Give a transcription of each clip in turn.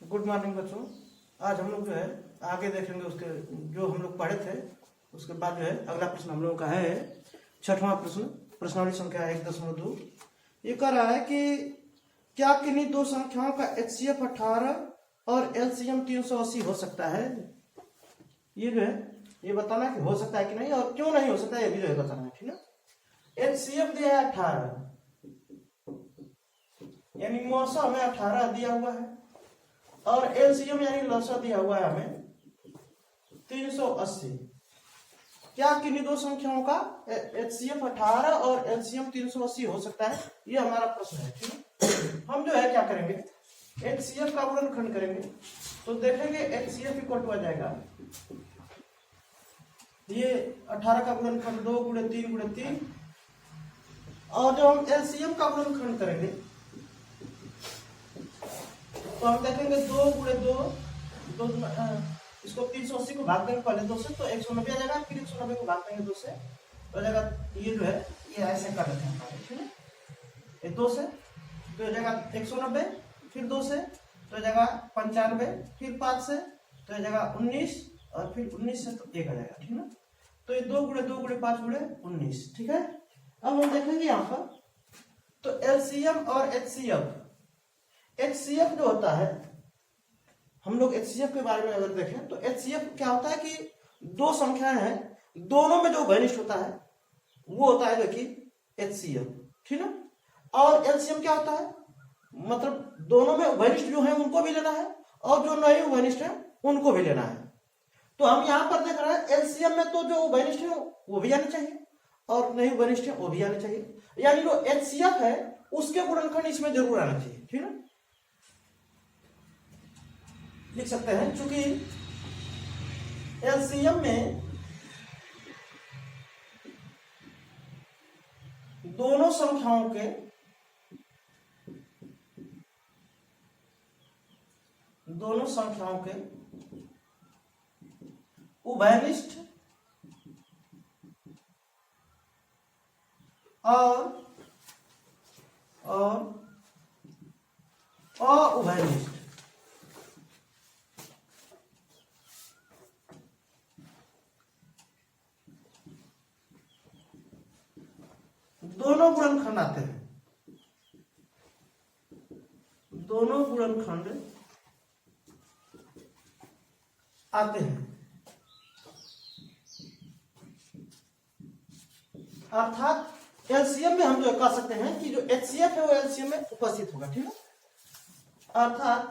Good morning बच्चों। आज हम लोग जो है आगे देखेंगे उसके जो हम लोग पढ़े थे उसके बाद जो है अगला प्रश्न हम लोगों का है 6वां प्रश्न, प्रश्नावली संख्या 1.2। ये कह रहा है कि क्या किन्हीं दो संख्याओं का HCF 18 और LCM 380 हो सकता है। ये जो है ये बताना कि हो सकता है कि नहीं और क्यों नहीं हो सकता है, ये भी जो है बताना है, ठीक है। HCF दिया है 18 यानी मौसा हमें 18 दिया हुआ है और LCM यानी लसा दिया हुआ है हमें 380। क्या किन्हीं दो संख्याओं का HCF 18 और LCM 380 हो सकता है, ये हमारा प्रश्न है, ठीक है। हम जो है क्या करेंगे, HCF का गुणनखंड करेंगे तो देखेंगे HCF इक्वल टू आ जाएगा ये 18 का गुणनखंड 2 × 3 × 3 और जब हम LCM का गुणनखंड करेंगे तो हम देखेंगे 2 × 2 इसको 380 को भाग देंगे पहले 2 से तो 190 आ जाएगा, फिर 190 को भाग देंगे 2 से तो जाएगा ये जो है ये ऐसे कर देते हैं, ठीक है। ये 2 से तो हो जाएगा 190, फिर 2 से तो जाएगा 95, फिर 5 से तो जाएगा 19 और फिर 19 से तो 1 आ जाएगा, ठीक है। तो ये 2 × 2 × 5 × 19, ठीक है। अब हम देखेंगे यहाँ पर तो LCM और HCF जो होता है, हम लोग HCF के बारे में अगर देखें तो HCF क्या होता है कि दो संख्याएं हैं, दोनों में जो घनिष्ठ होता है वो होता है देखिए HCF, ठीक है। और LCM क्या होता है, मतलब दोनों में घनिष्ठ जो है उनको भी लेना है और जो नहीं घनिष्ठ है उनको भी लेना है। तो हम यहाँ पर देख रहे हैं LCM में तो जो घनिष्ठ है वो भी आने चाहिए और नहीं घनिष्ठ है वो भी आने चाहिए, यानी जो HCF है उसके गुणनखंड इसमें जरूर आना चाहिए, ठीक है। लिख सकते हैं चूंकि LCM में दोनों संख्याओं के उभयनिष्ठ और अउभयनिष्ठ दोनों गुणनखंड आते हैं, दोनों गुणनखंड आते हैं, अर्थात LCM में हम जो कह सकते हैं कि जो HCF है वो LCM में उपस्थित होगा, ठीक है। अर्थात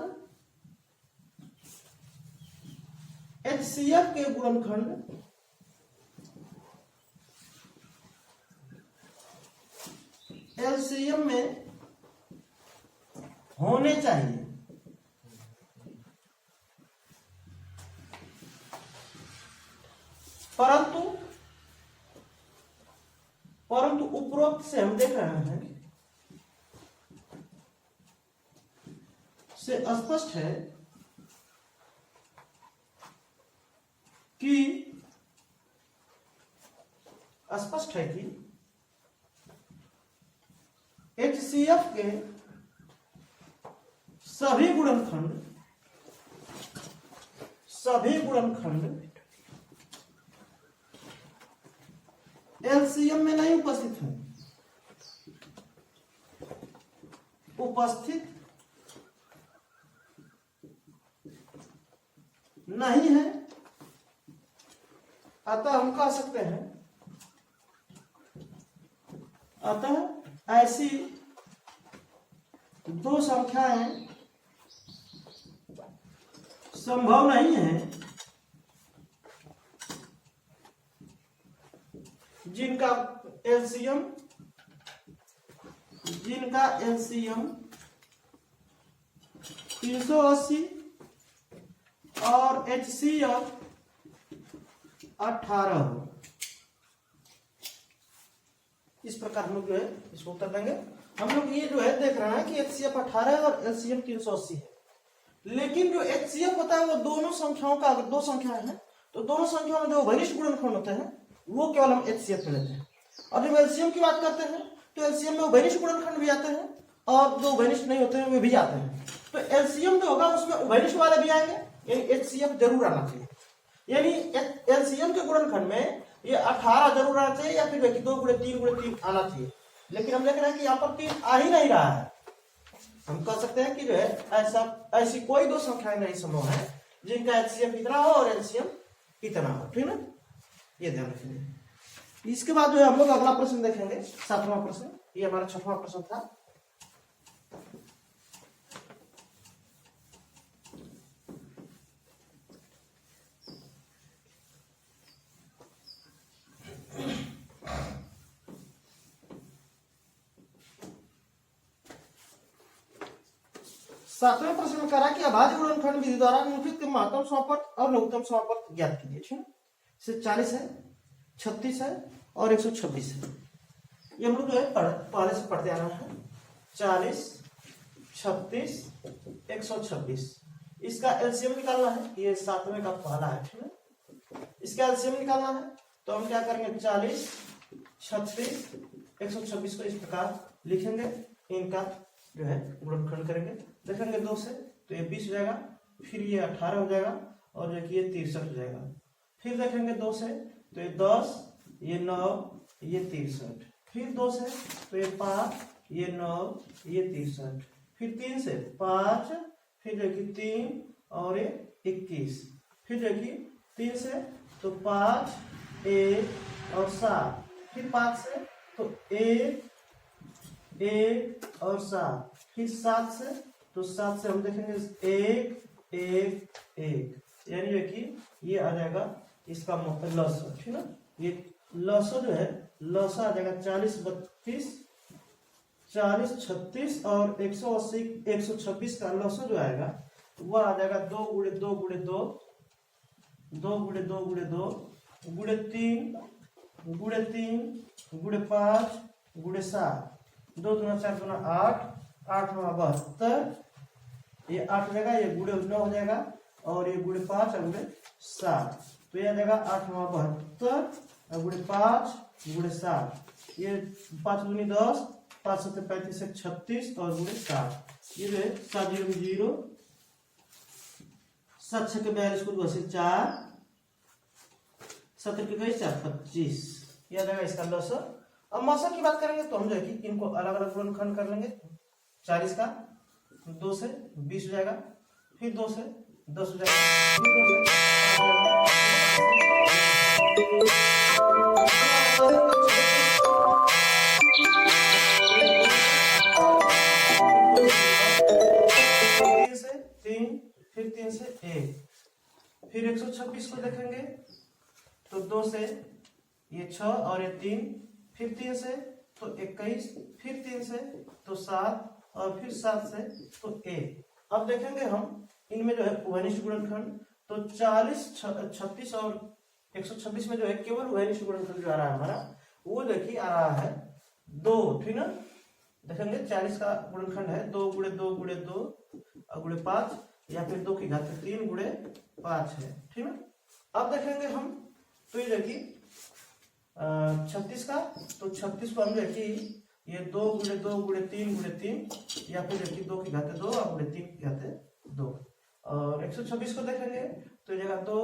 HCF के गुणनखंड LCM में होने चाहिए, परंतु उपरोक्त से हम देख रहे हैं से स्पष्ट है कि HCF के सभी गुणनखंड LCM में नहीं उपस्थित नहीं है। अतः हम कह सकते हैं, अतः ऐसी दो संख्याएं संभव नहीं है जिनका LCM 380 और HCF 18 हो। इस प्रकार हम लोग जो है इसको उत्तर देंगे। हम लोग ये जो है देख रहे हैं कि HCF 18 और LCM 380 है, लेकिन जो HCF होता है वो दोनों संख्याओं का, अगर दो संख्याएं हैं तो दोनों संख्याओं में जो घनिष्ठ गुणनखंड होते हैं वो केवल हम HCF में लेते हैं। और जब LCM की बात करते हैं तो LCM में घनिष्ठ गुणनखंड भी आते हैं और जो घनिष्ठ नहीं होते हैं वे भी आते हैं। तो एलसीएम जो होगा उसमें उभयनिष्ठ वाले भी आएंगे, यानी एचसीएफ जरूर आना चाहिए। यानी एलसीएम के गुणनखंड में ये 18 जरूर आना चाहिए, या फिर 2 गुणे 3 गुणे 3 आना चाहिए। लेकिन हम देख रहे हैं कि यहाँ पर 3 आ ही नहीं रहा है। हम कह सकते हैं कि जो है ऐसी कोई दो संख्याएं नहीं संभव है जिनका एचसीएफ इतना हो और एलसीएम इतना हो, ठीक ना, ये ध्यान रखेंगे। इसके बाद जो है हम लोग अगला प्रश्न देखेंगे, 7वां प्रश्न। ये हमारा 6वां प्रश्न था। सातवें प्रश्न में करा कि अभाज्य गुणनखंड विधि द्वारा निम्नलिखित के महत्तम समापन और लघुत्तम समापन ज्ञात कीजिए, ठीक है। इससे 40 है, 36 है और 126 है। ये हम लोग जो है पहले से पढ़ते आ रहे हैं। 40, 36, 126, इसका एलसीएम निकालना है। ये 7वें का पहला है, ठीक है। इसका एलसीएम निकालना है तो हम क्या करेंगे, 40, 36, 126 को इस प्रकार लिखेंगे। इनका जो है गुणनखंड करेंगे, देखेंगे 2 से तो ये 20 हो जाएगा, फिर ये 18 हो जाएगा और जो कि ये 63 हो जाएगा। फिर देखेंगे 2 से तो ये 10, ये 9, ये 63, फिर 2 से तो ये 5, ये 9, ये 63, फिर 3 से 5, फिर जो कि 3 और ये 21, फिर जो कि 3 से तो 5, 1 और 7, फिर 5 से तो 1 और 7, फिर 7 से तो 7 से हम देखेंगे 1, 1, 1, यानी जो कि ये आ जाएगा इसका लसो, ठीक ना। ये लसो जो है लसो आ जाएगा 40, 32, 40, 36 और 180, 126 का लसो जो आएगा वह आ जाएगा 2 गुणे 2 गुणे 2, 2 गुणे 2 गुणे 2 गुणे 3 गुणे 3 गुणे 5 गुणे 7, 2 दूना 4 दूना 8, 8 72, ये 8 हो जाएगा, ये गुणे 9 हो जाएगा और ये गुणे 5 और गुणे 7, तो ये आ जाएगा 8 72 और गुणे 5 गुणे 7, ये 5 दूनी 10, 5 7 35 से 36 और गुणे 7, ये जो है 7 0 0, 7 6 42 को 2 से 4, 7 के 4 25, ये आ जाएगा इसका लसो। अब मौसम की बात करेंगे तो हम जो है कि इनको अलग अलग गुणनखंड कर लेंगे। 40 का 2 से 20 हो जाएगा, फिर 2 से 10 हो जाएगा, फिर 2 से 3 से 3, फिर 3 से 1, फिर 126 को देखेंगे तो 2 से ये 6 और ये 3, फिर 3 से तो 21, फिर 3 से तो 7 और फिर 7 से तो 1। अब देखेंगे हम इनमें जो है उभयनिष्ठ गुणनखंड, तो 40, 36 और 126 में जो है केवल उभयनिष्ठ गुणनखंड जो आ रहा है हमारा वो देखिए आ रहा है 2, ठीक ना। देखेंगे 40 का गुणनखंड है 2 गुणे 2 गुणे 2 और गुणे 5, या फिर 2 की घात 3 गुणे 5 है, ठीक ना। अब देखेंगे हम तो ये देखिए 36 का, तो 36 को हम देखिए ये 2 गुणे 2 गुणे 3 गुणे 3, या फिर देखिए 2 की घात 2 और गुणे 3 की घात 2, और 126 को देखेंगे तो ये जगह 2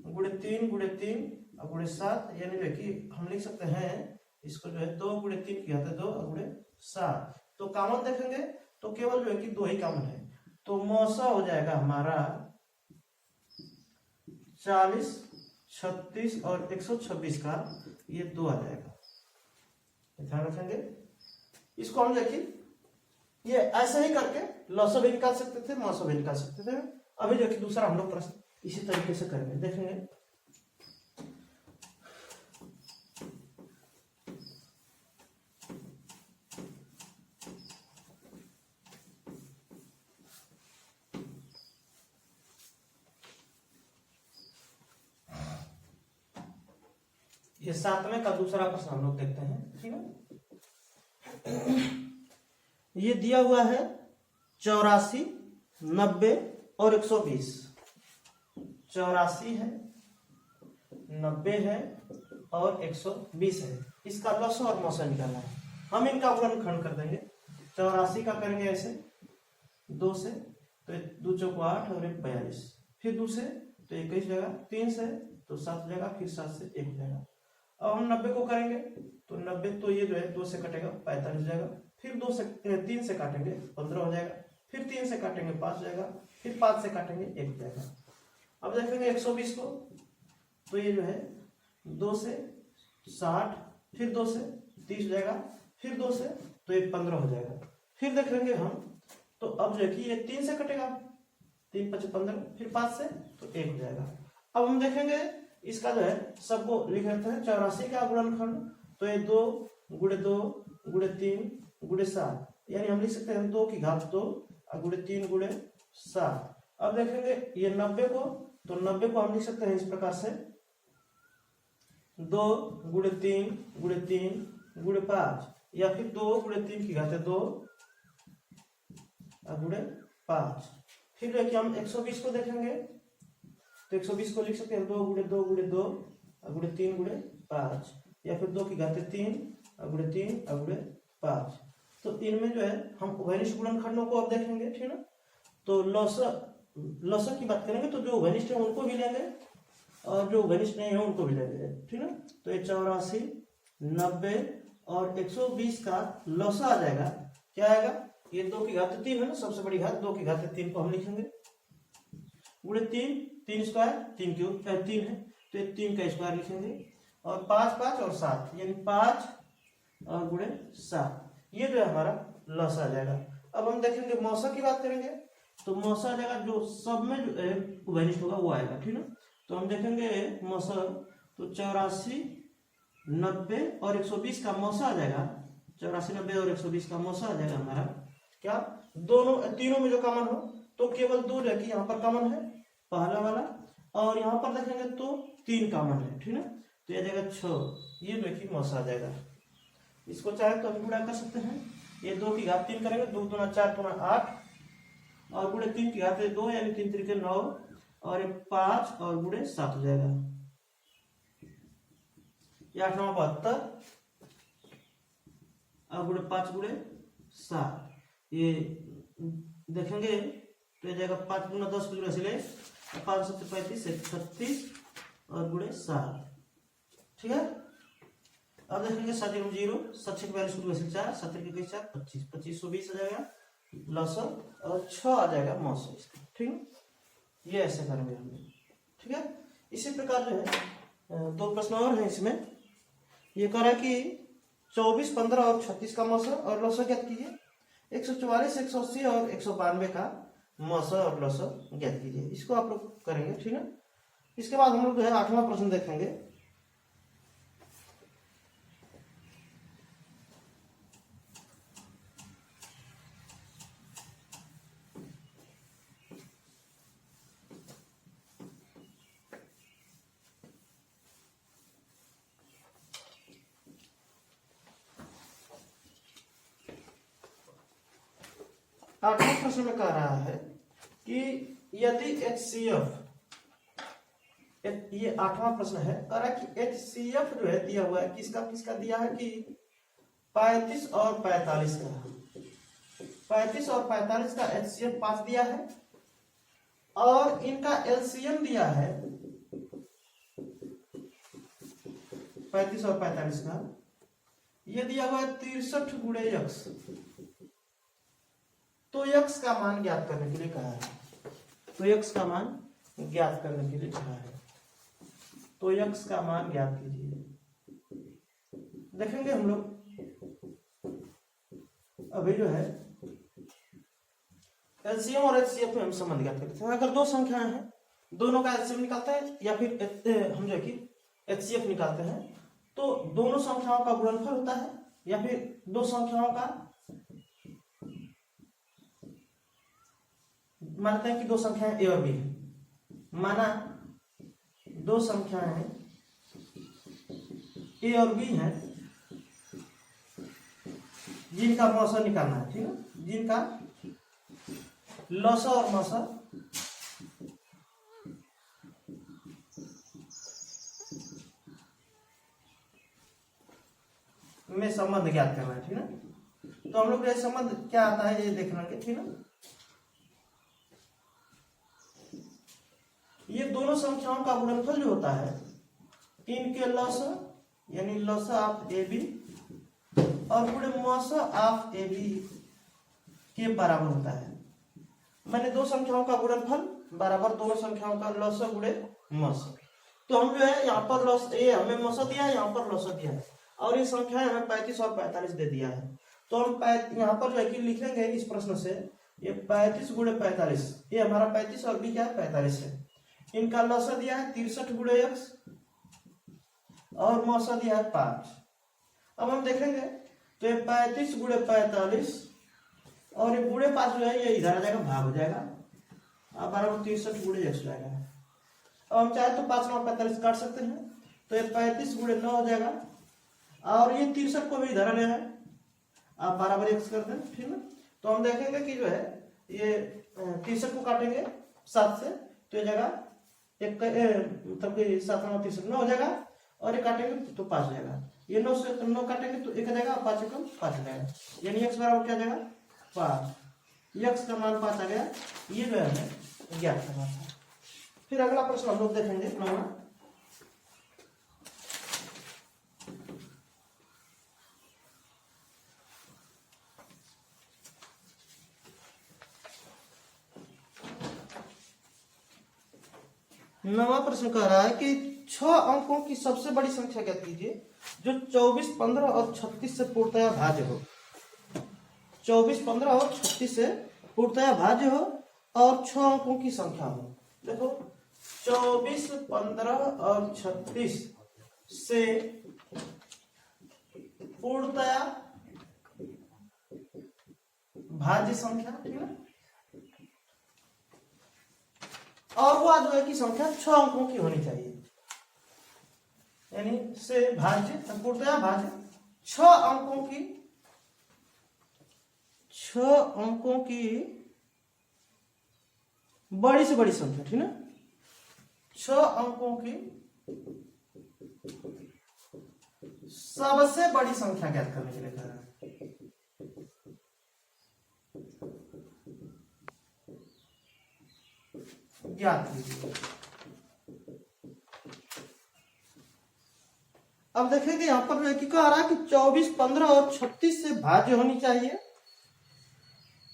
गुणे 3 गुणे 3 और गुणे 7, यानी देखिए हम लिख सकते हैं इसको जो है 2 गुणे 3 की घात 2 और गुणे 7। तो कॉमन देखेंगे तो केवल जो है कि 2 ही कॉमन है, तो मौसा हो जाएगा हमारा 40, 36 और 126 का ये 2 आ जाएगा, ध्यान रखेंगे। इसको हम देखिए ये ऐसे ही करके लसो भी निकाल सकते थे, मौसो भी निकाल सकते थे। अभी देखिए दूसरा हम लोग प्रश्न इसी तरीके से करेंगे, देखेंगे। ये 7वें का दूसरा प्रश्न हम लोग देखते हैं, ठीक है। ये दिया हुआ है 84, 90 और 120। 84 है, 90 है और 120 है। इसका लसो और मौसा निकालना है। हम इनका गुणनखंड कर देंगे। 84 का करेंगे ऐसे 2 से, तो 2 चौको 8 और 1 42, फिर 2 से तो 21 जाएगा, 3 से तो 7 जाएगा, फिर 7 से 1 जाएगा। अब हम 90 को करेंगे तो 90 तो ये जो है 2 से कटेगा 45 जाएगा, फिर 3 से काटेंगे 15 हो जाएगा, फिर 3 से काटेंगे 5 जाएगा, फिर 5 से काटेंगे 1 जाएगा। अब देखेंगे 120 को तो ये जो है 2 से 60, फिर 2 से 30 जाएगा, फिर 2 से तो ये 15 हो जाएगा। फिर देखेंगे हम तो अब जो है कि ये 3 से कटेगा, 3 5 15, फिर 5 से तो 1 हो जाएगा। अब हम देखेंगे इसका जो है सबको लिख लेते हैं 84 का गुणनखंड, तो ये 2 गुणे 2 गुणे 3 गुणे 7, यानी हम लिख सकते हैं 2 की घात 2 और गुणे 3 गुणे 7। अब देखेंगे ये 90 को, तो 90 को हम लिख सकते हैं इस प्रकार से 2 गुणे 3 गुणे 3 गुणे 5, या फिर 2 गुणे 3 की घात 2 और गुणे 5। फिर देखिए हम 120 को देखेंगे तो 120 को लिख सकते हैं 2 गुणे 2 गुणे 2 और गुणे 3 गुणे 5, या फिर 2 की घात 3 और गुणे 3 और गुणे 5। तो इनमें जो है हम उभयनिष्ठ गुणनखंडों को अब देखेंगे, ठीक है। तो लसक की बात करेंगे तो जो उभयनिष्ठ है उनको भी लेंगे और जो उभयनिष्ठ नहीं है उनको भी लेंगे, ठीक है। तो ये 84 90 और 120 का लसा आ जाएगा, क्या आएगा, ये 2 की घात 3 है ना, सबसे बड़ी घात 2 की घात 3 को हम लिखेंगे गुणे 3 3 स्क्वायर 3 क्यूब 3 है तो ये 3 का स्क्वायर लिखेंगे, और 5 5 और 7 यानी 5 और गुणे 7, ये जो है हमारा लस आ जाएगा। अब हम देखेंगे मौसा की बात करेंगे तो मौसा आ जाएगा जो सब में जो उभयनिष्ठ होगा वो आएगा, ठीक है। तो हम देखेंगे मौसा तो 84 90 और 120 का मौसा आ जाएगा, 84 90 और 120 का मौसा आ जाएगा हमारा क्या, दोनों तीनों में जो कॉमन हो तो केवल 2 जो है कि यहाँ पर कॉमन है पहला वाला, और यहाँ पर देखेंगे तो 3 कॉमन है, ठीक है। तो ये जाएगा 6, ये जो है कि मौसा आ जाएगा। इसको चाहे तो हम गुणा कर सकते हैं, ये 2 की घात 3 करेंगे, 2 दूना 4 दूना 8 और गुणे 3 की घात 2 यानी 3 3 9 और ये 5 और गुणे 7 हो जाएगा, ये 8 9 72 और गुणे 5 गुणे 7, ये देखेंगे तो ये जाएगा 5 गुना 10 गुणे से 5 7 35 36 और गुणे 7, ठीक है। अब देखेंगे 7 0 7 6 42 गुणे से 4 7 के 4 25 2520 आ जाएगा लसक और 6 आ जाएगा मौसम, ठीक है। ये ऐसे करेंगे हम, ठीक है। इसी प्रकार जो है 2 प्रश्न और हैं इसमें, ये कह रहा है कि 24 15 और 36 का मौसम और लसक ज्ञात कीजिए, 144 180 और 192 का मौसम और लसक ज्ञात कीजिए। इसको आप लोग करेंगे, ठीक है। इसके बाद हम लोग जो है 8वां प्रश्न देखेंगे। आठवां प्रश्न में कह रहा है कि यदि HCF, ये 8वां प्रश्न है, कह रहा है कि HCF जो है दिया हुआ है, किसका किसका दिया है कि 35 और 45 का, 35 और 45 का HCF 5 दिया है और इनका LCM दिया है 35 और 45 का, ये दिया हुआ है 63 गुणे x, तो x का मान ज्ञात करने के लिए कहा है, तो x का मान ज्ञात करने के लिए कहा है, तो x का मान ज्ञात कीजिए। देखेंगे हम लोग अभी जो है एलसीएम और एचसीएफ में हम संबंध ज्ञात करते हैं। अगर 2 संख्याएं हैं, दोनों का एलसीएम निकालते हैं या फिर हम जो है कि एचसीएफ निकालते हैं, तो दोनों संख्याओं का गुणनफल होता है या फिर 2 संख्याओं का, मानते हैं कि 2 संख्याएं ए और बी है, माना 2 संख्याएं ए और बी हैं जिनका मौसा निकालना है, ठीक है, जिनका लसा और मौसा में संबंध ज्ञात करना है, ठीक है। तो हम लोग ये संबंध क्या आता है ये देखना है, ठीक है। ये दोनों संख्याओं का गुणनफल जो होता है इनके लसा यानी लसा ऑफ ए बी और गुणे मौसा ऑफ ए बी के बराबर होता है। मैंने दो संख्याओं का गुणनफल बराबर दोनों संख्याओं का लसा गुणे मौसा। तो हम जो है यहाँ पर लॉस ये हमें मौसा दिया है, यहाँ पर लौसा दिया है और ये संख्याएं हमें 35 और 45 दे दिया है। तो हम यहाँ पर जो है कि लिखेंगे इस प्रश्न से ये 35 गुणे 45, ये हमारा 35 और भी क्या है 45 है। इनका लौसा दिया है 63 गुणे x और मौसा दिया है 5। अब हम देखेंगे तो ये 35 गुणे 45 और ये गुणे 5 जो है ये इधर आ जाएगा, भाग हो जाएगा, अब बराबर 63 गुणे x जाएगा। अब हम चाहे तो 5 9 45 काट सकते हैं, तो ये 35 गुणे 9 हो जाएगा और ये 63 को भी इधर ले है, आप बराबर x कर दें, ठीक है। तो हम देखेंगे कि जो है ये 63 को काटेंगे 7 से तो ये जगह एक मतलब कि 7 9 63 9 हो जाएगा और ये काटेंगे तो 5 हो जाएगा। ये 9 से 9 काटेंगे तो 1 हो जाएगा, 5 एकम 5 हो जाएगा, यानी x बराबर क्या जाएगा 5। x का मान 5 आ गया, ये जो है हमें ज्ञात करना था। फिर अगला प्रश्न हम लोग देखेंगे नवा प्रश्न कह रहा है कि 6 अंकों की सबसे बड़ी संख्या ज्ञात कीजिए जो 24 15 और 36 से पूर्णतया भाज्य हो। 24 15 और 36 से पूर्णतया भाज्य हो और 6 अंकों की संख्या हो। देखो 24 15 और 36 से पूर्णतया भाज्य संख्या, ठीक है, और वो जो है कि संख्या 6 अंकों की होनी चाहिए, यानी से भाज्य पूर्णतया भाज्य 6 अंकों की बड़ी से बड़ी संख्या, ठीक है, 6 अंकों की सबसे बड़ी संख्या ज्ञात करने के लिए कह रहा है। ज्ञात कीजिए। अब देखेंगे यहां पर है कि कह रहा है कि 24 15 और 36 से भाज्य होनी चाहिए,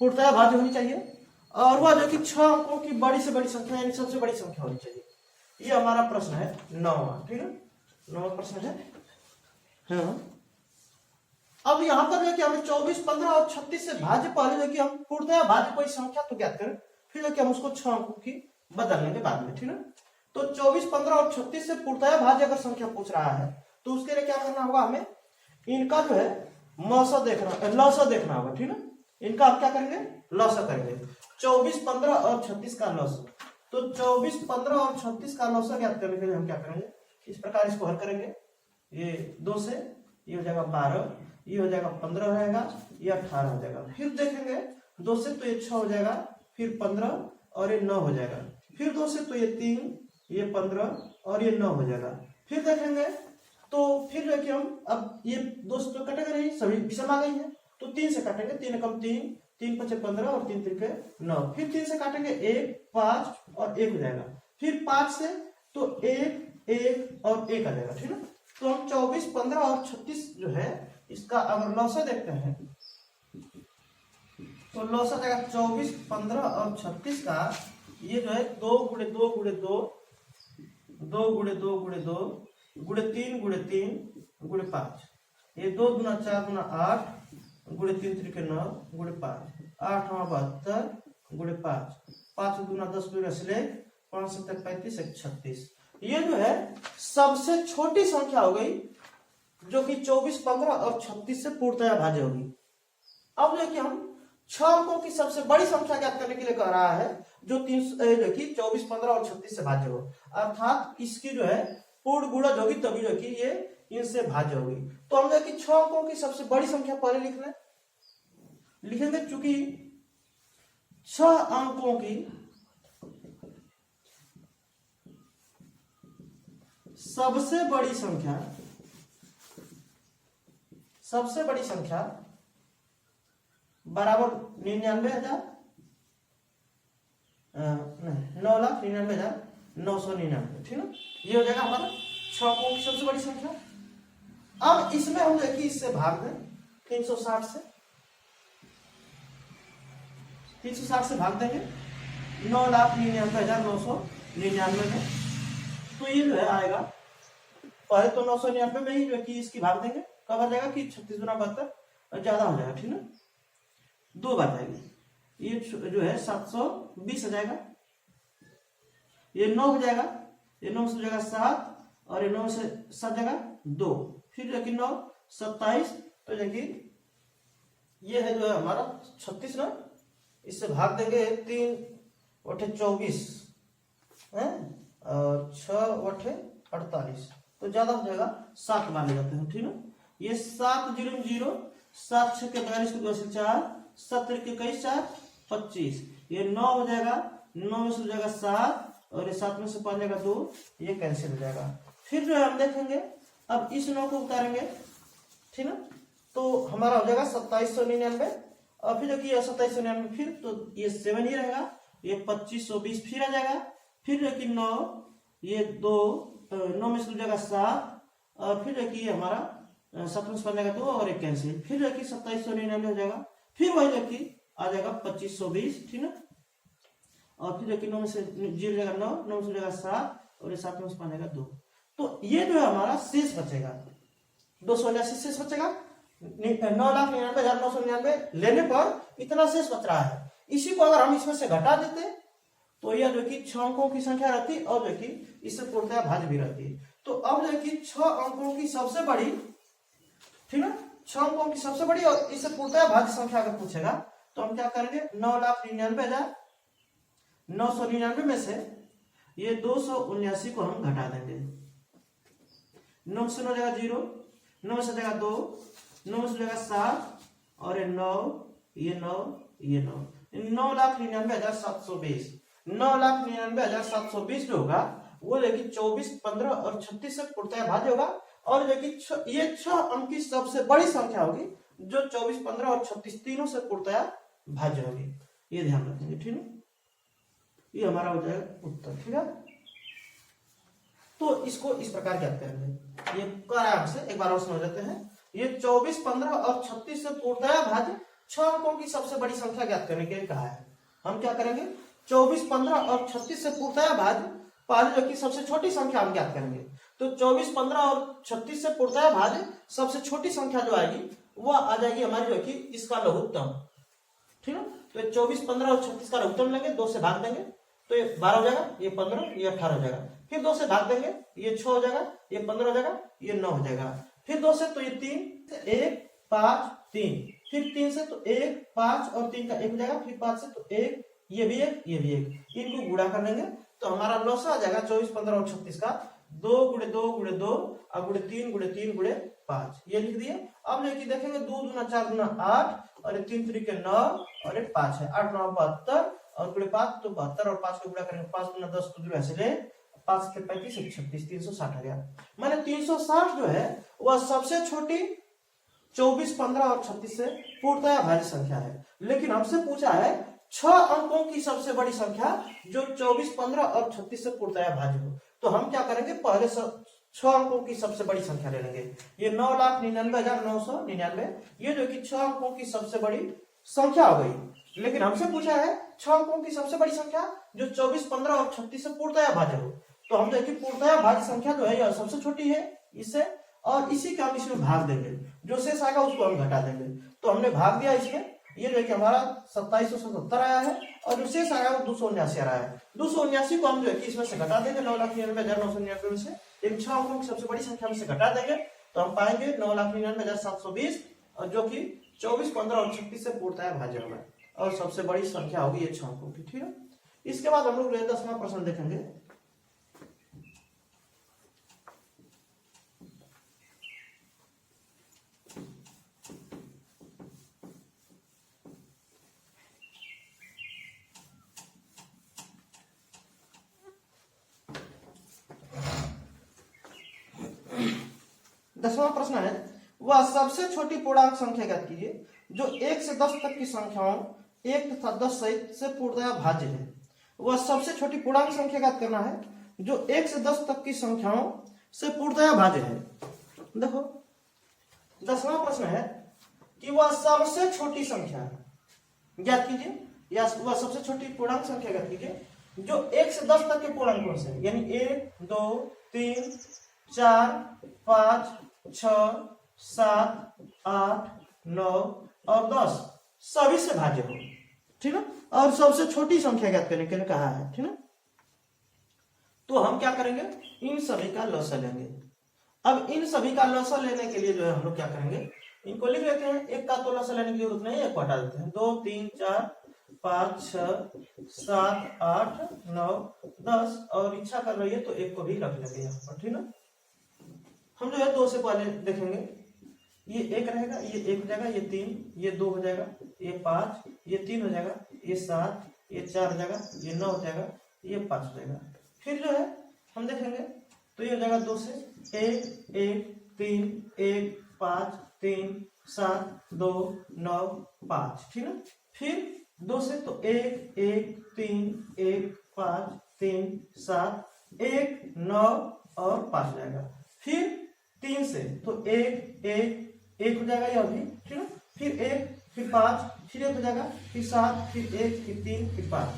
पूर्णतया भाज्य होनी चाहिए, और वह जो कि 6 अंकों की बड़ी से बड़ी संख्या यानी सबसे बड़ी संख्या होनी चाहिए। ये हमारा प्रश्न है 9वां, ठीक है, 9वां प्रश्न है। हाँ, अब यहाँ पर है कि हमें 24 15 और 36 से भाज्य पहले जो कि हम पूर्णतया भाज्य कोई संख्या तो ज्ञात करें, फिर जो कि हम उसको 6 अंकों की बदल लेंगे बाद में, ठीक है। तो 24 15 और 36 से पूर्णतया भाज्य अगर संख्या पूछ रहा है तो उसके लिए क्या करना होगा, हमें इनका जो है लौसा देखना होगा, ठीक है। इनका हम क्या करेंगे, लौसा करेंगे। 24 15 और 36 का लौसा, तो 24 15 और 36 का लौसा ज्ञात करने के लिए हम क्या करेंगे, इस प्रकार इसको हल करेंगे। ये 2 से ये हो जाएगा 12, ये हो जाएगा 15 हो जाएगा, ये 18 हो जाएगा। फिर देखेंगे 2 से तो ये 6 हो जाएगा, फिर 15 और ये 9 हो जाएगा, फिर 2 से तो ये 3, ये 15 और ये 9 हो जाएगा। फिर देखेंगे तो फिर जो है कि हम अब ये 2 से तो कटेगा नहीं, सभी विषम आ गई है, तो 3 से काटेंगे, 3 कम 3, 3 5 15 और 3 3 9, फिर 3 से काटेंगे 1 5 और 1 हो जाएगा, फिर 5 से तो 1 1 और 1 आ जाएगा, ठीक है। तो हम 24 15 और 36 जो है इसका अगर लौसा देखते हैं तो लौसा जाएगा 24 15 और 36 का, ये जो है 2 गुणे 2 गुणे 2, 2 गुणे 2 गुणे 2 गुणे 3 गुणे 3 गुणे 5, ये 2 गुना 4 गुना 8 गुणे 3 3 के 9 गुणे 5, 8 9 72 गुणे 5, 5 गुना 10 गुणे 5 7 35 36। ये जो है सबसे छोटी संख्या हो गई जो कि 24 15 और 36 से पूर्णतया भाज्य होगी। अब जो कि हम 6 अंकों की सबसे बड़ी संख्या ज्ञात करने के लिए कह रहा है जो 24 15 और 36 से भाज्य हो, अर्थात इसकी जो है पूर्ण गुणज होगी तभी जो कि ये इनसे भाज्य होगी। तो हम जो कि 6 अंकों की सबसे बड़ी संख्या पहले लिखेंगे, चूंकि 6 अंकों की सबसे बड़ी संख्या बराबर 99,000 9,99,999 999, ठीक ना। ये हो जाएगा हमारा 6 अंकों की सबसे बड़ी संख्या। अब इसमें हम देखिए इससे भाग दें 360 से, 360 से भाग देंगे 9,99,999 में, तो ये जो है आएगा, पहले तो 999 में ही जो है कि इसकी भाग देंगे, कब आ जाएगा कि 36 गुना 72 ज्यादा हो जाएगा, ठीक ना, 2 बार जाएगी, ये जो है 720 आ जाएगा, ये 9 हो जाएगा, ये 9 से हो जाएगा 7 और ये 9 से 7 जाएगा 2, फिर जो कि 9 27, तो देखिए ये है जो है हमारा 36 ना, इससे भाग देंगे 3 बटे 24 है और 6 बटे 48, तो ज्यादा हो जाएगा 7 बार ले जाते हैं, ठीक ना। ये 7 0 0, 7 6 के 42 को 2 से 4, 7 के 21 4 25, ये 9 हो जाएगा, 9 में से हो जाएगा 7 और ये 7 में से 5 जाएगा 2, ये कैंसिल हो जाएगा। फिर जो है हम देखेंगे, अब इस 9 को उतारेंगे, ठीक ना, तो हमारा हो जाएगा 2799, और फिर देखिए 2799 फिर तो ये 7 ही रहेगा, ये 2520 फिर आ जाएगा, फिर देखिए 9, ये 2 9 में से हो जाएगा 7 और फिर देखिए हमारा 7 में से 5 जाएगा 2 और एक कैंसिल, फिर देखिए 2799 हो जाएगा, फिर वही देखिए आ जाएगा 2520, ठीक ना, और फिर देखिए 9 में से 0 जाएगा 9, 9 में से जाएगा 7 और ये 7 में से 5 जाएगा 2, तो ये जो है हमारा शेष बचेगा 289 शेष बचेगा। 9,99,999 लेने पर इतना शेष बच रहा है, इसी को अगर हम इसमें से घटा देते तो यह जो कि 6 अंकों की संख्या रहती और जो कि इससे पूर्णतः भाज्य भी रहती। तो अब जो कि 6 अंकों की सबसे बड़ी, ठीक है, 6 अंकों की सबसे बड़ी और इससे पूर्णतः भाज्य संख्या अगर पूछेगा तो हम क्या करेंगे, 9,99,999 में से ये 279 को हम घटा देंगे, 9 से 9 जाएगा 0, 9 से जाएगा 2, 9 से जाएगा 7 और ये 9, ये 9, ये 9, 9,99,720, 9,99,720 जो होगा वो देखिए 24, 15 और 36 से पूर्णतः भाज्य होगा, और देखिए ये 6 अंक की सबसे बड़ी संख्या होगी जो 24, 15 और 36 तीनों से पूर्णतः भाज्य होगी, ये ध्यान रखेंगे, ठीक है। ये हमारा हो जाएगा उत्तर, ठीक है। तो इसको इस प्रकार ज्ञात करेंगे, ये आराम से एक बार और समझ लेते हैं। ये 24, 15 और 36 से पूर्णतः भाज्य 6 अंकों की सबसे बड़ी संख्या ज्ञात करने के लिए कहा है। हम क्या करेंगे, 24, 15 और 36 से पूर्णतः भाज्य पहले जो कि सबसे छोटी संख्या हम ज्ञात करेंगे, तो 24, 15 और 36 से पूर्णतः भाज्य सबसे छोटी संख्या जो आएगी वो आ जाएगी हमारी जो कि इसका लघुत्तम, ठीक है। तो 24, 15 और 36 का लघुत्तम लेंगे, 2 से भाग देंगे तो ये 12 हो जाएगा, ये 15, ये 18 हो जाएगा, फिर 2 से भाग देंगे, ये 6 हो जाएगा, ये 15 हो जाएगा, ये 9 हो जाएगा, फिर 2 से तो ये 3 से 1 5 3, फिर 3 से तो 1 5 और 3 का 1 हो जाएगा, फिर 5 से तो 1, ये भी 1, ये भी 1, इनको गुणा कर लेंगे तो हमारा लौसा आ जाएगा 24, 15 और 36 का 2 गुणे 2 गुणे 2 और गुणे 3 गुणे 3 गुणे 5, ये लिख दिए। अब लेकिन देखेंगे 2 दूना 4 दूना 8 और 3 3 के 9 और 5 है, 8 9 72 और गुणे 5 तो 72 और 5 को गुणा करेंगे 5 गुना 10 तो ऐसे ले 5 के 35 36 360 आ गया। माने 360 जो है वह सबसे छोटी 24, 15 और 36 से पूर्णतः भाज्य संख्या है, लेकिन हमसे पूछा है 6 अंकों की सबसे बड़ी संख्या जो 24, 15 और 36 से पूर्णतः भाज्य हो, तो हम क्या करेंगे, पहले 6 अंकों की सबसे बड़ी संख्या ले लेंगे, ये 9,99,999, ये जो कि 6 अंकों की सबसे बड़ी संख्या हो गई, लेकिन हमसे पूछा है 6 अंकों की सबसे बड़ी संख्या जो 24, 15 और 36 से पूर्णतः भाज्य हो, तो हम देखिए पूर्णतः भाज्य संख्या जो है यह सबसे छोटी है इससे, और इसी का हम इसमें भाग देंगे, जो शेष आएगा उसको हम घटा देंगे, तो हमने भाग दिया इसमें, ये जो है कि हमारा 2770 आया है और जो शेष आया वो 279 आ रहा है, 279 को हम जो है कि इसमें से घटा देंगे 9,99,999 में से, इन 6 अंकों की सबसे बड़ी संख्या में से घटा देंगे तो हम पाएंगे 9,99,720, और जो कि 24, 15 और 36 से पूर्णतः भाज्य होगा और सबसे बड़ी संख्या होगी ये 6 अंकों की, ठीक है। इसके बाद हम लोग 10वां प्रश्न देखेंगे। दसवां प्रश्न है, वह सबसे छोटी पूर्णांक संख्या ज्ञात कीजिए जो 1 से 10 तक की संख्याओं 1 तथा 10 सहित से पूर्णतः भाज्य है। वह सबसे छोटी पूर्णांक संख्या ज्ञात करना है जो 1 से 10 तक की संख्याओं से पूर्णतया भाज्य है। देखो 10वां प्रश्न है कि वह सबसे छोटी संख्या है, ज्ञात कीजिए, या वह सबसे छोटी पूर्णांक संख्या ज्ञात कीजिए जो 1 से 10 तक के पूर्णांकों से, यानी 1 2 3 4 5 6 7 8 9 और 10 सभी से भाज्य हो, ठीक है। और सबसे छोटी संख्या ज्ञात करने के लिए कहा है, ठीक है। तो हम क्या करेंगे, इन सभी का लसा लेंगे। अब इन सभी का लसा लेने के लिए जो है हम लोग क्या करेंगे, इनको लिख लेते हैं। एक का तो लसा लेने की जरूरत नहीं है, एक को हटा देते हैं। 2 3 4 5 6 7 8 9 10 और इच्छा कर रही है तो एक को भी रख लेंगे यहाँ पर, ठीक है। हम जो है 2 से पहले देखेंगे, ये 1 रहेगा, ये 1 हो जाएगा, ये 3, ये 2 हो जाएगा, ये 5, ये 3 हो जाएगा, ये 7, ये 4 हो जाएगा, ये 9 हो जाएगा, ये 5 हो जाएगा। फिर जो है हम देखेंगे तो ये हो जाएगा 2 से 1 1 3 1 5 3 7 2 9 5, ठीक है। फिर 2 से तो 1 1 3 1 5 3 7 1 9 और 5 हो जाएगा। फिर 3 से तो 1 1 1 हो जाएगा यह भी, ठीक है। फिर 1 फिर 5 फिर 1 हो जाएगा, फिर 7 फिर 1 फिर 3 फिर 5।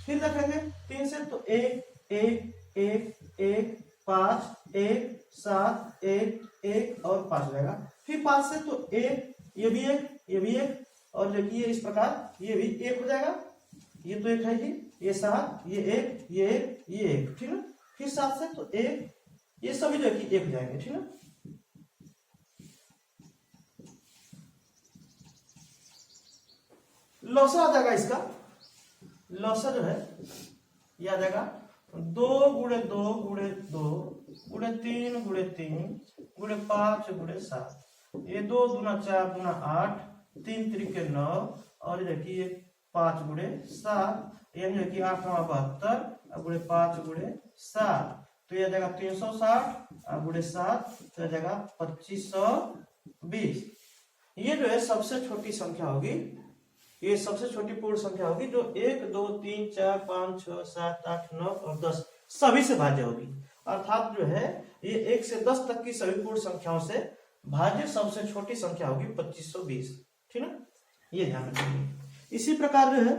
फिर देखेंगे 3 से तो 1 1 1 1 5 1 7 1 1 और 5 हो जाएगा। फिर 5 से तो 1, ये भी 1 ये भी 1 और देखिए इस प्रकार ये भी 1 हो जाएगा, ये तो 1 है ही, ये 7 ये 1 ये 1 ये 1, ठीक है। फिर 7 से तो 1, ये सभी जो है 1 हो जाएंगे, ठीक है। लौसा आ जाएगा, इसका लौसा जो है यह आ जाएगा 2 × 2 × 2 × 3 × 3 × 5 × 7, ये 2 दूना 4 दूना 8 3 त्रिके 9 और देखिए 5 × 7, यानी कि 8 72 × 5 × 7 तो यह जाएगा 360 × 7 तो यह जाएगा 2520। ये जो है सबसे छोटी संख्या होगी, ये सबसे छोटी पूर्ण संख्या होगी जो 1 2 3 4 5 6 7 8 9 और 10 सभी से भाज्य होगी। अर्थात जो है ये 1 से 10 तक की सभी पूर्ण संख्याओं से भाज्य सबसे छोटी संख्या होगी 2520, ठीक है। ये ध्यान रखिए। इसी प्रकार जो है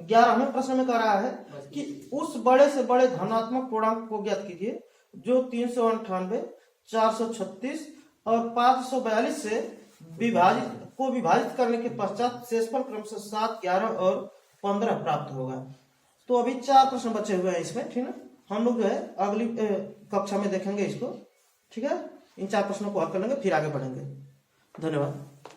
11वें प्रश्न में कह रहा है कि उस बड़े से बड़े धनात्मक पूर्णांक को ज्ञात कीजिए जो 398 436 और 542 से विभाजित करने के पश्चात शेषफल क्रमशः 7 11 और 15 प्राप्त होगा। तो अभी 4 प्रश्न बचे हुए हैं इसमें, ठीक है। हम लोग जो है अगली कक्षा में देखेंगे इसको, ठीक है। इन 4 प्रश्नों को हल कर लेंगे, फिर आगे बढ़ेंगे। धन्यवाद।